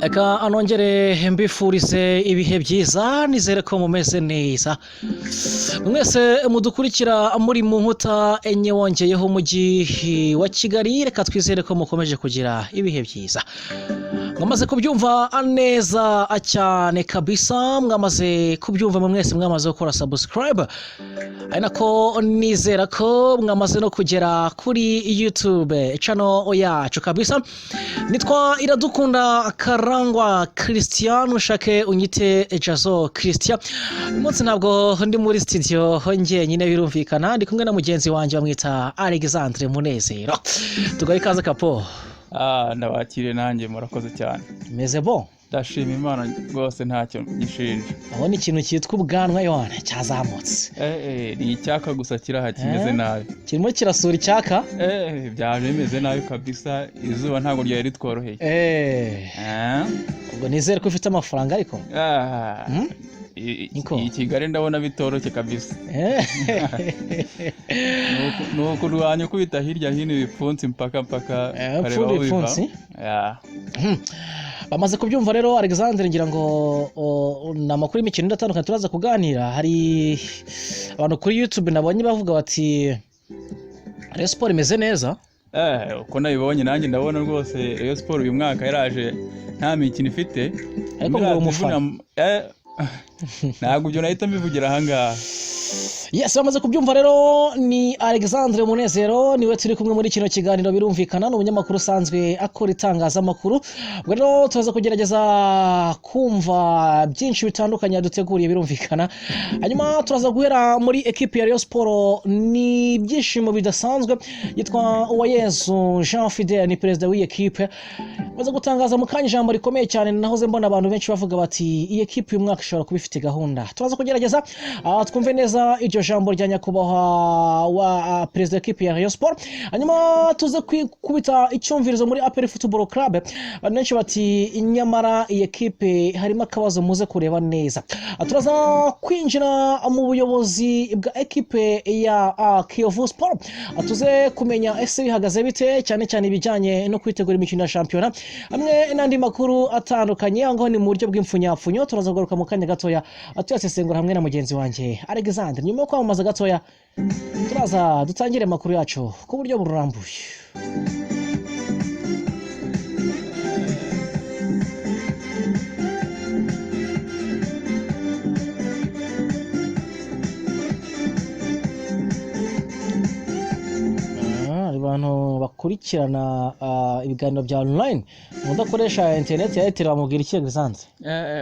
Eka anongere mbifurize ibihe byiza nizere ko mumeze neza mwese mudukurikira muri mu nkuta enye wongeyeho umujyi wa Kigali reka twizere ko mukomeje kugira ibihe byiza mwamaze kubyumva neza cyane kabisa mwamaze kubyumva mwese mwamaze gukora subscribe ari nako nizera ko mwamaze no kugera kuri YouTube channel yacu kabisa nitwa Iradukunda Karangwa Christian ushake unyite Jazo Christian umunsi ntabwo ndi muri studio honge nyine birumvikana ndi kumwe na mugenzi wanjye bamwita Alexandre Munezero tugaye kaza kapo ndabakire nanjye murakoze cyane meze bo ndashima Imana rwose ntacyo gishinja abone ikintu cyitwa ubwanwa yone cyazamutse ni icyaka gusa kiraha kimeze nabi kirimo kirasura icyaka byaje bimeze nabi kabisa izuba ntago ryari ritworoheye ubwo nizere ko ufite amafaranga ariko i Kigali ndabona bitoroshye kabisa nuko urwanya kubita hirya hino ibipfunsi mpaka kareba aho biva bamaze kubyumva rero Alexandre ngira ngo namakuru y'imikino ndatandukanye turaza kuganira hari abantu kuri YouTube nabonye bavuga bati Rayon Sport imeze neza uko nabibonye nanjye ndabona rwose Rayon Sport uyu mwaka yaraje nta mikino ifite ariko ngo umufana ntabwo byo nahita mbivugira ahangaha Yes, bamaze kubyumva rero ni Alexandre Munezero niwe turi kumwe muri kino kiganiro birumvikana n'umunyamakuru usanzwe akora itangazamakuru rero tuza kugerageza kumva byinshi bitandukanye duteguriye birumvikana hanyuma turaza guhera muri equipe ya Rayon Sport ni byishimo bidasanzwe yitwa Uwayezu Jean Fidel ni president w'iyi equipe maze gutangaza mu kanya ijambo rikomeye cyane nahoze mbona abantu benshi bavuga bati iyi equipe uyu mwaka ishobora kuba ifite gahunda turaza kugerageza twumve neza iryo jambo rya nyakubahwa wa president w'ikipe ya Rayon Sport hanyuma tuze kubita icyumvirizo muri APR Football Club benshi bati nyamara iyi equipe harimo akabazo muze kureba neza turaza kwinjira mu buyobozi bwa equipe ya Kiyovu Sport tuze kumenya ese bihagaze bite cyane cyane ibijyanye no kwitegura imikino ya shampiyona hamwe n'andi makuru atandukanye aho ni mu buryo bw'imfunyapfunyo turaza kugaruka mu kanya gatoya tuyasesengura hamwe na mugenzi wanjye Alexandre nyuma yo kwamamaza gatoya turaza dutangire makuru yacu ku buryo burambuye abantu bakurikirana ibiganiro bya online mudakoresha internet ya Airtel bamubwira iki Alexandre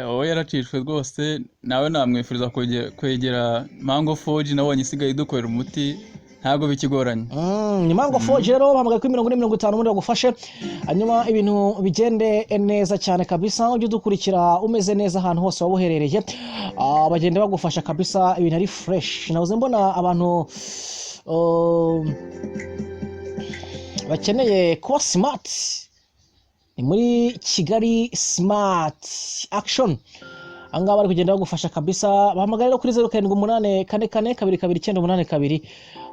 owe yaracishwe rwose nawe namwifuriza kwegera Mango 4G nabonye isigaye dukorera umuti ntago bikigoranye ni Mango 4G rero bahamagaye kuri 4050 muri bagufashe hanyuma ibintu bigende neza cyane kabisa ujye dukurikira umeze neza ahantu hose wabuherereye bagende bagufasha kabisa ibintu ari fresh navuze mbona abantu bakeneye kuba smart ni muri Kigali smart action anga bari kugenda bagufasha kabisa bahamagara kuri 0784422982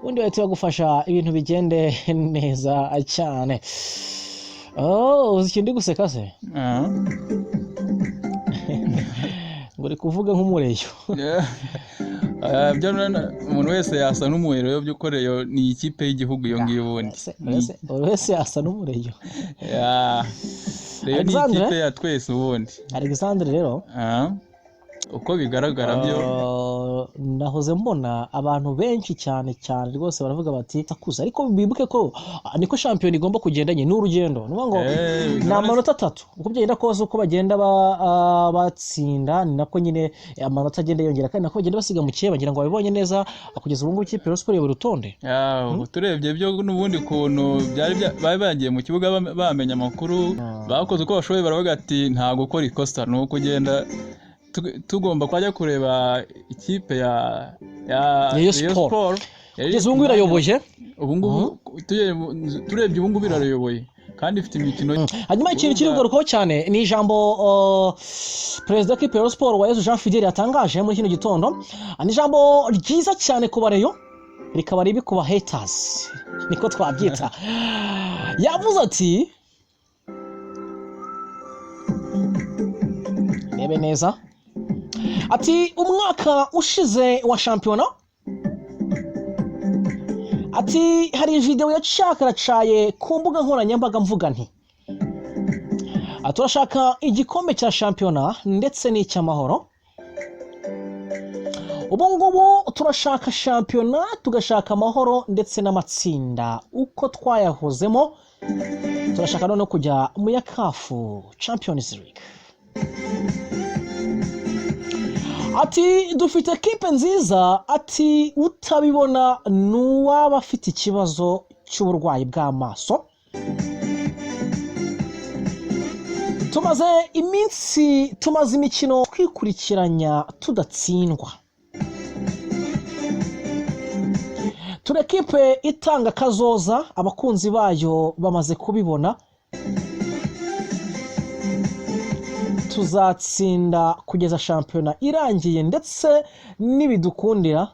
undi bahita bagufasha ibintu bigende neza cyane uzikindi guseka se ngori kuvuga nk'umureyo umuntu wese yasa n'umureyo by'ukoreyo ni ikipe y'igihugu iyo ngiyo ubundi wese yasa n'umureyo rero ni ikipe ya twese ubundi Alexandre rero uko bigaragara byo nahoze mbona abantu benshi cyane rwose baravuga bati takuza ariko bibuke ko niko shampiyona igomba kugendanye n'urugendo nuvuga ngo na amanota 3 uko byagenda kose uko bagenda batsinda ni nako nyine amanota agenda yongera kandi nako bagenda basiga mu kiye bagira ngo babibonye neza kugeza ubu ngubu ikipe Rayon Sport yobora urutonde turebye byo n'ubundi kuntu bari bagiye mu kibuga bamenya amakuru bakoze uko bashoboye baravuga ati nta gukora ikosa no kugenda tugomba kwajya kureba ikipe ya Rayon Sport kugeza ubu irayoboye turebye ubu ngubu irayoboye kandi ifite imikino hanyuma ikintu kiri kugarukaho cyane ni ijambo perezida w'ikipe ya Rayon Sport Uwayezu Jean Fidel yatangaje muri kino gitondo ni ijambo ryiza cyane ku Rayon rikaba ribi ku haters niko twabyita yavuze ati turebe neza. Ati umwaka ushize wa shampiyona, ati hari video yacakaracaye ku mbuga nkoranyambaga mvuga nti turashaka igikombe cya shampiyona ndetse n'icy'amahoro. Ubu ngubu turashaka shampiyona, tugashaka amahoro ndetse n'amatsinda uko twayahozemo. Turashaka no kujya mu ya CAF Champions League. Ati dufite ekipe nziza, ati utabibona n'uwaba afite ikibazo cy'uburwayi bw'amaso. Tumaze imikino twikurikiranya tudatsindwa. Turi ekipe itanga kazoza, abakunzi bayo bamaze kubibona. Tuzatsinda kugeza shampiyona irangiye ndetse n'ibidukundira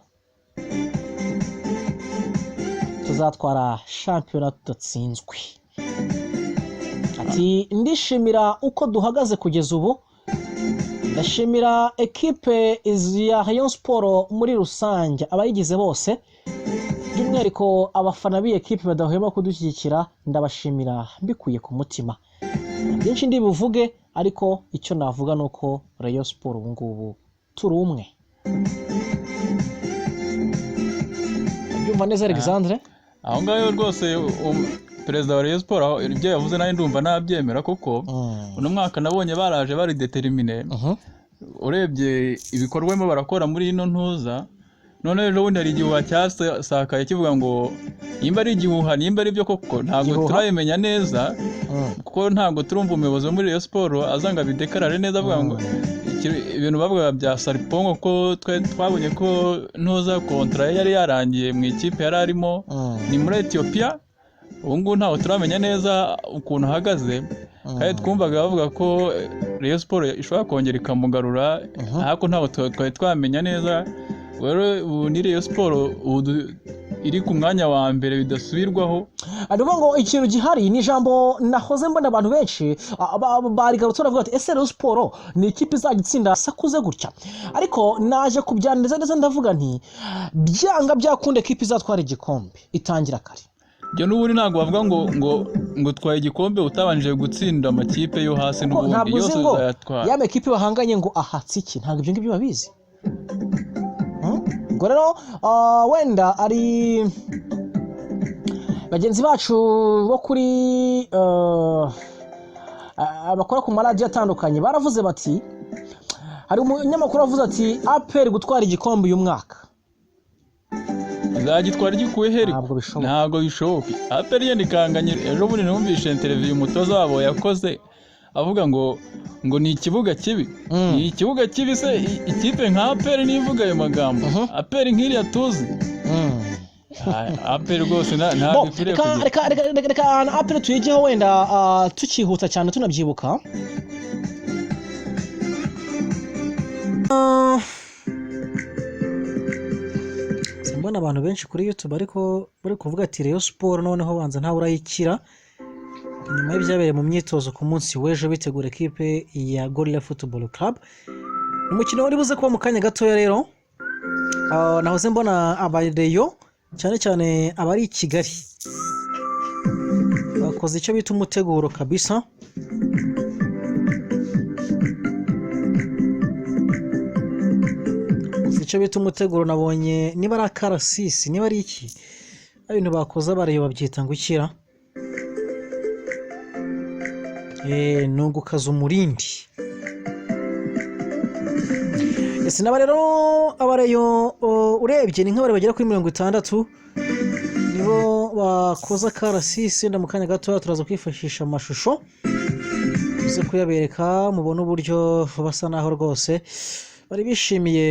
tuzatwara shampiyona tudatsinzwe. Ati ndishimira uko duhagaze kugeza ubu, ndashimira ekipe ya Rayon Sport muri rusange, abayigize bose, by'umwihariko abafana b'iyi ekipe badahwema kudushyigikira, ndabashimira mbikuye ku mutima. Byinshi ndi buvuge, ariko icyo navuga nuko Rayon Sport ubu ngubu turi umwe. Byumva neza Alexandre? Aho ngaho rwose perezida wa Rayon Sport ibyo yavuze nayo ndumva nabyemera, kuko uno mwaka nabonye baraje bari determine. Urebye ibikorwemo barakora muri ino ntuza, none rero ubundi hari igihuha cyasakaye kivuga ngo nimba ari igihuha nimba ari byo koko ntabwo turayimenya neza, kuko ntabwo turumva umuyobozi wo muri Rayon Sport azanga bidekarare neza avuga ngo ibintu bavuga bya Saripongo ko twabonye ko ntuza kontra yari yarangiye mu ikipe yari arimo ni muri Ethiopia. Ubu ngubu ntawe turamenya neza ukuntu ahagaze, kandi twumvaga bavuga ko Rayon Sport ishobora kongera ikamugarura, ariko ntawe twari twamenya neza. Rero ubu ni Rayon Sport iri ku mwanya wa mbere bidasubirwaho. Avuga ngo ikintu gihari ni ijambo nahoze mbona abantu benshi barigarutse bavuga ati ese Rayon Sport ni ikipe izagitsinda sakuze gutya, ariko naje kubyaniriza neza ndavuga nti byanga byakunda ikipe izatwara igikombe itangira kare. Byo n'ubundi ntabwo bavuga ngo twaye igikombe utabanije gutsinda amakipe yo hasi, n'ubundi yose uzayatwara. Ya ekipe bahanganye ngo ahatsi iki, ntabwo ibyo ngibyo babizi. Ubwo rero wenda ari bagenzi bacu bo kuri abakora ku maradiyo atandukanye baravuze bati, hari umunyamakuru wavuze ati APR gutwara igikombe uyu mwaka izagitwara igikuye heri, ntabwo bishoboka. APR yandikanganye. Ejo bundi numvise interview umutoza wabo yakoze avuga ngo ni ikibuga kibi. Ni ikibuga kibi se ikipe nka APR nivuga ayo magambo? APR nk'iriya tuzi. APR rwose ntabwo ikwiriye kugira. Reka APR tuyigeho wenda tukihuta cyane tunabyibuka. Mbona abantu benshi kuri YouTube ariko bari kuvuga ati Rayon Sport noneho banza ntawe urayikira nyuma y'ibyabereye mu myitozo ku munsi w'ejo bitegura ekipe ya Gorilla Football Club. Umukino wari buze kuba mu kanya gatoya rero, nahoze mbona abareyo cyane cyane abari i Kigali bakoze icyo bita umuteguro kabisa. Icyo bita umuteguro nabonye niba ari akarasisi niba ari iki ibintu bakoze abareyo babyita ngo ukira nungukaza umurindi. Ese naba rero abareyo urebye ni nk'abari bagera kuri 60 nibo bakoze akarasisi. Nda mu kanya gato turaza kwifashisha amashusho uze kuyabereka mubona uburyo basa naho rwose bari bishimiye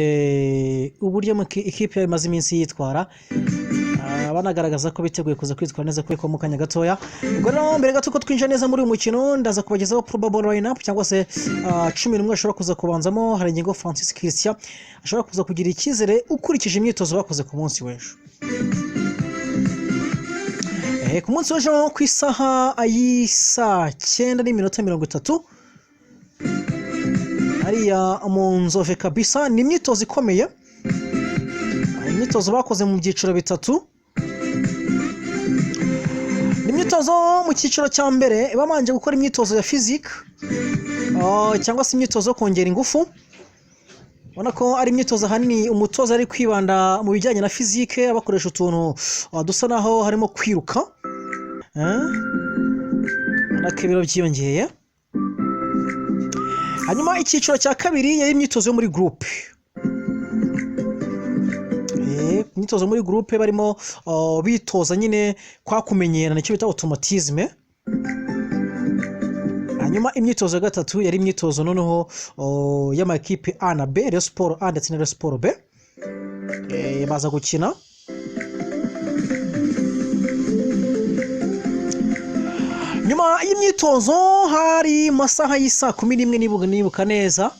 uburyo ikipe imaze iminsi yitwara, banagaragaza ko biteguye kuza kwitwara neza kuri ko mu kanya gatoya. Ubwo rero mbere gato ko twinjira neza muri uyu mukino ndaza kubagezaho probable lineup cyangwa se 11 ashobora kuza kubanzamo. Hari ingingo Francis Christian ashobora kuza kugira icyizere ukurikije imyitozo bakoze ku munsi w'ejo. Ku munsi w'ejo ku isaha y'isa 9:30 hariya mu Nzove kabisa. Ni imyitozo ikomeye, imyitozo bakoze mu byiciro bitatu. Ni imyitozo mu cyiciro cya mbere babanje gukora imyitozo ya physique cyangwa se imyitozo yo kongera ingufu. Ubona ko ari imyitozo hanini umutoza ari kwibanda mu bijyanye na physique, abakoresha utuntu dusa naho harimo kwiruka, ibiro byiyongeye. Hanyuma icyiciro cya kabiri yari imyitozo yo muri groupe. Imyitozo muri groupe barimo bitoza nyine kwa kumenyerana, icyo bita automatisme. Hanyuma imyitozo ya gatatu yari imyitozo noneho y'amakipe A na B, Rayon Sport A ndetse na Rayon Sport B. Baza gukina. Nyuma y'imyitozo hari masaha y'isa 11 nibuka neza.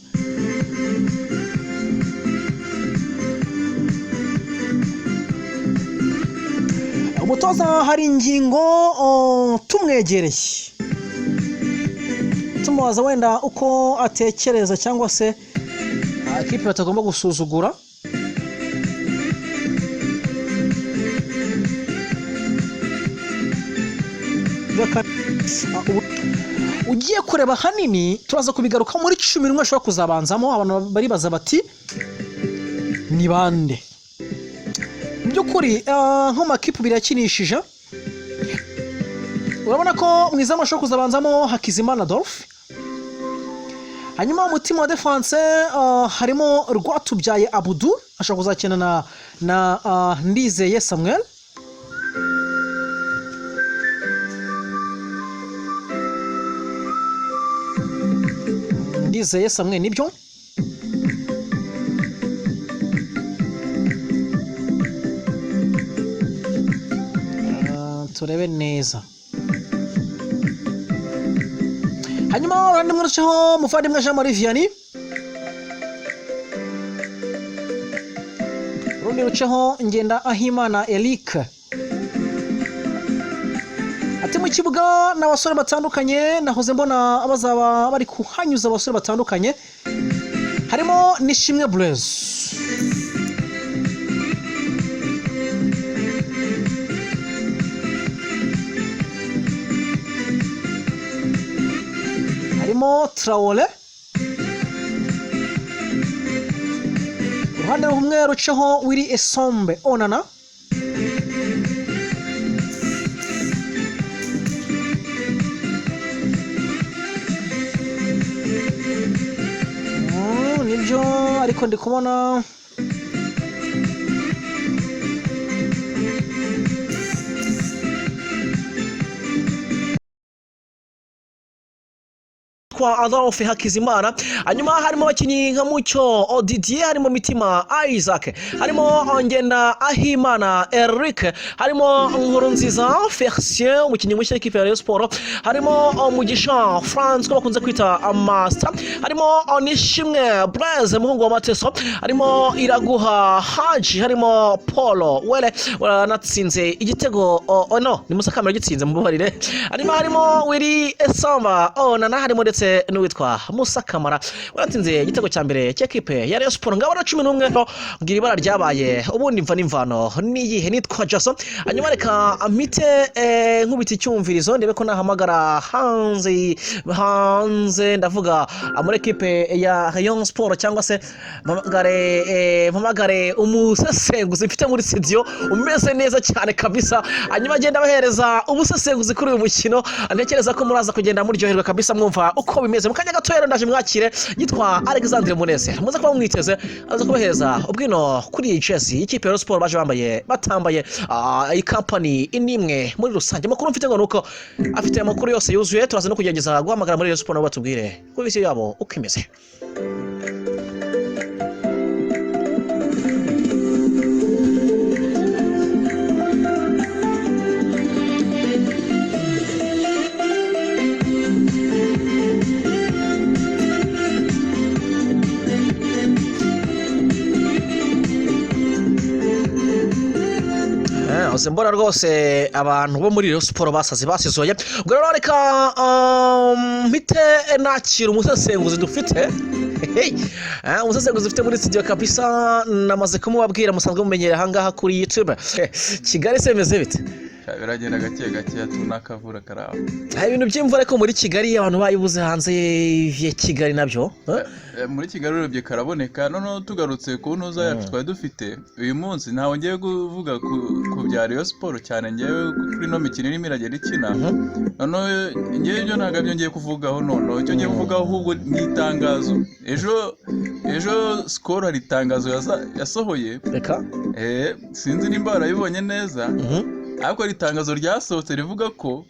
Umutoza hari ingingo tumwegereye, tumubaza wenda uko atekereza cyangwa se ikipe batagomba gusuzugura. Ugiye kureba hanini turaza kubigaruka muri 11 ashobora kuzabanzamo. Abantu baribaza bati ni bande by'ukuri. Nko makipe birakinishije, urabona ko mwizamu ashobora kuzabanzamo Hakizimana Dore. Hanyuma umutima wa defense harimo Rwatubyaye Abdul, ashobora kuzakina na Ndizeye Samuel. Ndizeye Samuel nibyo. Turebe neza. Hanyuma urandi murushaho muvandimwe Jean Marie Vianney. Urundi ruceho Ngenda Ahimana Eric. Ati mu kibuga n'abasore batandukanye, nahoze mbona abazaba bari kuhanyuza abasore batandukanye, harimo Nishimwe Blaise. Harimo Traore. Uruhande rumwe ruceho Willy Esombe Onana. Nibyo ariko ndi kubona kwa Adolphe Hakizimana. Hanyuma harimo abakinyi nka Mucyo Didier, harimo Mitima Isaac, harimo Ngenda Ahimana Eric, harimo Nkurunziza Felicien umukinyi mushya w'ikipe ya Rayon Sport, harimo Mugisha France ko bakunze kwita Master, harimo Nishimwe Blaise muhungu wa Mateso, harimo Iraguha Haji, harimo Paulo Wele natsinze igitego no ni Musa Kamera gitsinze mu buharire, harimo Willy Esamba Onana, harimo ndetse n'uwitwa Musa Kamara waratsinze igitego cya mbere cy'ekipe ya Rayon Sport. Ngabo na 11 ngira ibara ryabaye ubundi mva n'imvano niyihe nitwa Jason. Hanyuma reka amite nkubita icyumvirizo ndebe ko nahamagara hanze ndavuga muri ekipe ya Rayon Sport cyangwa se mpamagare umusesenguzi mfite muri studio umeze neza cyane kabisa. Hanyuma agenda bahereza ubusesenguzi kuri uyu mukino, ntekereza ko muraza kugenda muryoherwa kabisa mwumva uko bimeze. Mu kanya gato rero ndaje mwakire yitwa Alexandre Munezero, muze kuba mwiteze aza kubahereza ubwino kuri Chelsea ikipe ya Sport baje batambaye iyi company inimwe muri rusange. Makuru mfite ngo nuko afite amakuru yose yuzuye, turaza no kugerageza guhamagara muri Sport nabo batubwire ko bisi yabo uko imeze. Mbona rwose abantu bo muri Rayon Sport basizoye. Ubwo rero reka mpite nakira umusesenguzi dufite umusesenguzi ufite muri studio kabisa namaze kumubabwira musanzwe mumenyera hangaha kuri YouTube. Kigali semeze bite? Biragenda gake gake tunakavura karaba. Ibintu by'imvura ko muri Kigali abantu bayibuze hanze ya Kigali nabyo. Muri Kigali urebye karaboneka none tugarutse ku ntuza yacu twari dufite uyu munsi ntawe ngiye kuvuga ku bya Rayon Sport cyane ngiye kuri no mikino irimo iragenda ikina none ngiye ibyo ntago ngiye kuvugaho none icyo ngiye kuvugaho ahubwo ni itangazo ejo Skol hari itangazo yasohoye reka sinzi nimba barayibonye neza ariko ari itangazo ryasohotse rivuga ko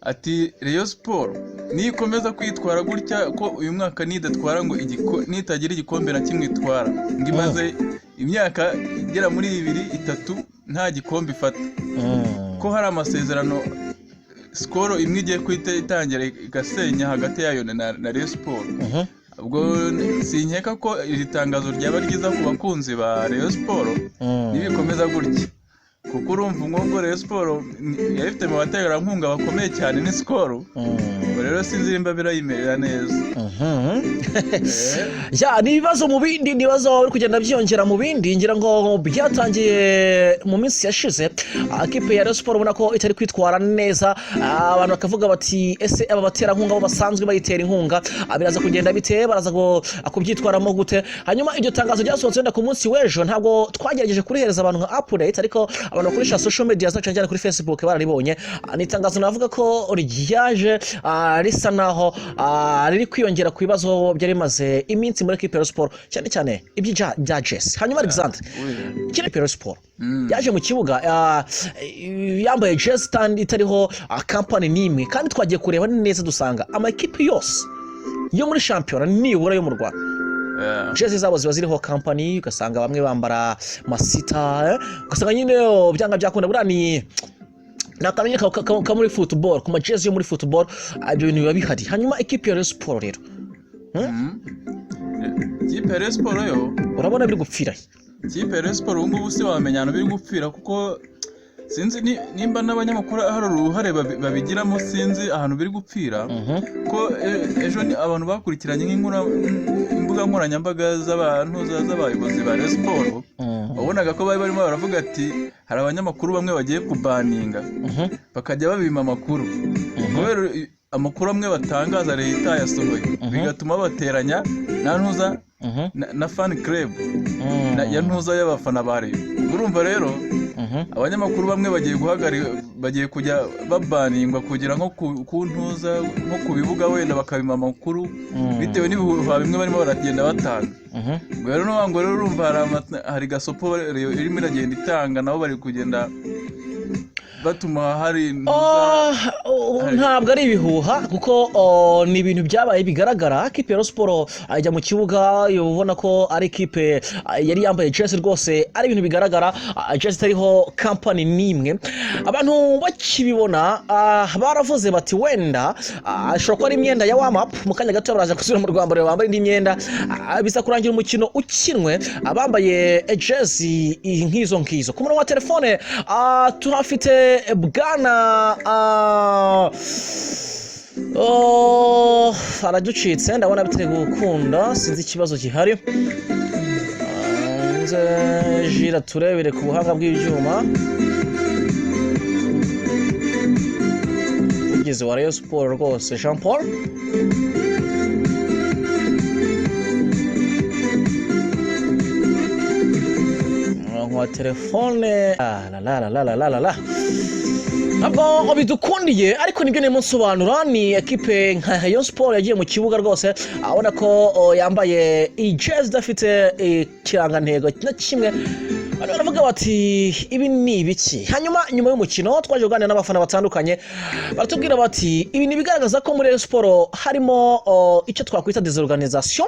ati Rayon Sport nikomeza kwitwara gutya ko uyu mwaka nidatwara ngo nitagira igikombe na kimwe itwara ngimaze imyaka igera muri 2-3 nta gikombe ifata ko hari amasezerano Skol imwe igiye kwita itangira igasenya hagati yayo na Rayon Sport ubwo sinkeka ko iri tangazo ryaba ryiza ku bakunzi ba Rayon Sport nibikomeza gutya kuko urumva ngo Rayon Sport yafite mu baterankunga bakomeye cyane ni Skol rero sinzi nimba birayimerera neza ya ni ibibazo mu bindi nibazo bari kugenda byongera mu bindi ngira ngo byatangiye mu minsi yashize akipe ya Rayon Sport ubona ko itari kwitwara neza abantu bakavuga bati ese aba baterankunga bo basanzwe bayitera inkunga biraza kugenda biteye baraza kubyitwaramo gute hanyuma iryo tangazo ryasohotse wenda ku munsi w'ejo ntabwo twagerageje kurihereza abantu nka update ariko abantu kuri social media zacu cyane kuri Facebook bararibonye ni tangazo navuga ko ryaje risa naho riri kwiyongera ku bibazo byari bimaze iminsi muri equipe ya Sport cyane cyane ibya Jess hanyuma Alexandre equipe ya Sport yaje mu kibuga yambaye Jess stand itariho company nimwe kandi twagiye kureba neza dusanga ama equipe yose yo muri champion nibura yo mu Rwanda jezi zabo ziba ziriho company ugasanga bamwe bambara masita ugasanga nyine byanga byakunda burani nakamenye ka muri football kuma jezi yo muri football ibyo bintu biba bihari hanyuma equipe ya Sport rero equipe ya Sport yo urabona biri gupfira equipe ya Sport ubu ngubu si wamenyana biri gupfira kuko sinzi nimba n'abanyamakuru hari uruhare babigiramo sinzi ahantu biri gupfira ko ejo ni abantu bakurikiranye imbuga nkoranyambaga z'abayobozi ba Rayon Sport wabonaga ko bari barimo baravuga ati hari abanyamakuru bamwe bagiye kubaninga bakajya babima amakuru kubera amakuru amwe batangaza leta yasohoye bigatuma bateranya na fan club ya ntuza y'abafana ba Rayon urumva rero abanyamakuru bamwe bagiye kujya babaningwa kugira nko ku ntuza nko kubivuga wenda bakabima amakuru bitewe n'ibihuha bimwe barimo baragenda batanga rero urumva hari gasopo irimo iragenda itanga nabo bari kugenda batuma hari ntabwo ari ibihuha kuko ni ibintu byabaye bigaragara equipe ya Sport ajya mu kibuga ubona ko ari equipe yari yambaye jersey rwose ari ibintu bigaragara jersey itariho company nimwe abantu bakibibona baravuze bati wenda ashobora kuba ari imyenda ya warm up mu kanya gato baraza gusubira mu Rwanda bambaye indi myenda bisa kurangira umukino ukinwe abambaye jersey nk'izo ku murongo wa telefone tuhafite bwana araducitse ndabona biteye gukunda sinzi ikibazo gihari jira turebere ku buhanga bw'ibyuma ugeze wa Rayon Sport rwose Jean Paul wa telefone la ntabwo bidukundiye ariko nibyo nimo nsobanura ni equipe nka Rayon Sport yagiye mu kibuga rwose abona ko yambaye ijezi dafite kirangantego na kimwe baravuga bati ibi ni ibiki hanyuma nyuma y'umukino twaje kuganira n'abafana batandukanye baratubwira bati ibi ni bigaragaza ko muri Sport harimo icyo twakwita desorganisation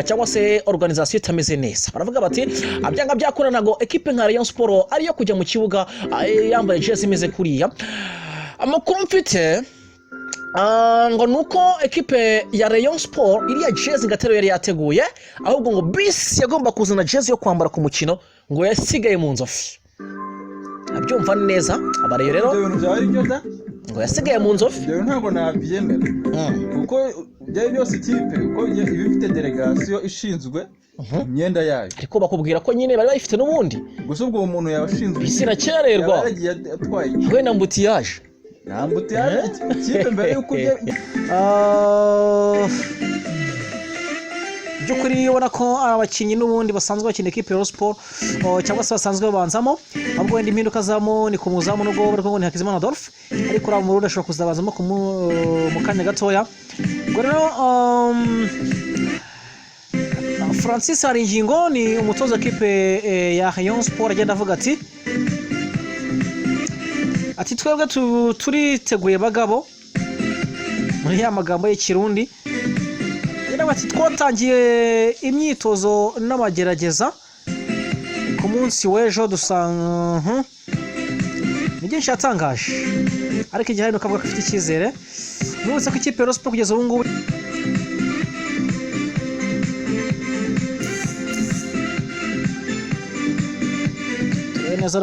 cyangwa se organisation itameze neza baravuga bati abyanga byakora nago equipe nka Rayon Sport ariyo kujya mu kibuga yambaye jezi imeze kuriya amakuru mfite ngo nuko equipe ya Rayon Sport iriya jezi ngatero yari yateguye ahubwo ngo bisi yagomba kuzana jezi yo kwambara ku mukino ngo yasigaye mu nzofi abyumva neza abareyo rero ngo yasigaye mu nzovu. ibyo ntabwo nabyemera kuko byari byose ikipe uko iba ifite delegasiyo ishinzwe imyenda yayo, ariko bakubwira ko nyine bari bayifite n'ubundi, gusa ubwo uwo muntu yabashinzwe bisi irakererwa, yaragiye atwaye we na mbutiyaje ikipe mbere y'uko by'ukuri ubona ko abakinnyi n'ubundi basanzwe bakina ikipe ya Rayon Sport cyangwa se basanzwe babanzamo, ahubwo wenda impinduka zamo ni ku muzamu n'ubwo bari ngo ni Hakizimana Adolphe, ariko uriya Murundi ashobora kuzabanzamo mu kanya gatoya. Ubwo rero Francis Haringingo ni umutoza w'ikipe ya Rayon Sport agenda avuga ati twebwe turiteguye bagabo, muri ya magambo y'ikirundi ati twatangiye imyitozo n'amagerageza ku munsi w'ejo, dusanga ni byinshi yatangaje, ariko igihe hari nukavuga ko afite icyizere n'ubutse ko ikipe ya Rayon Sport kugeza ubu ngubu neza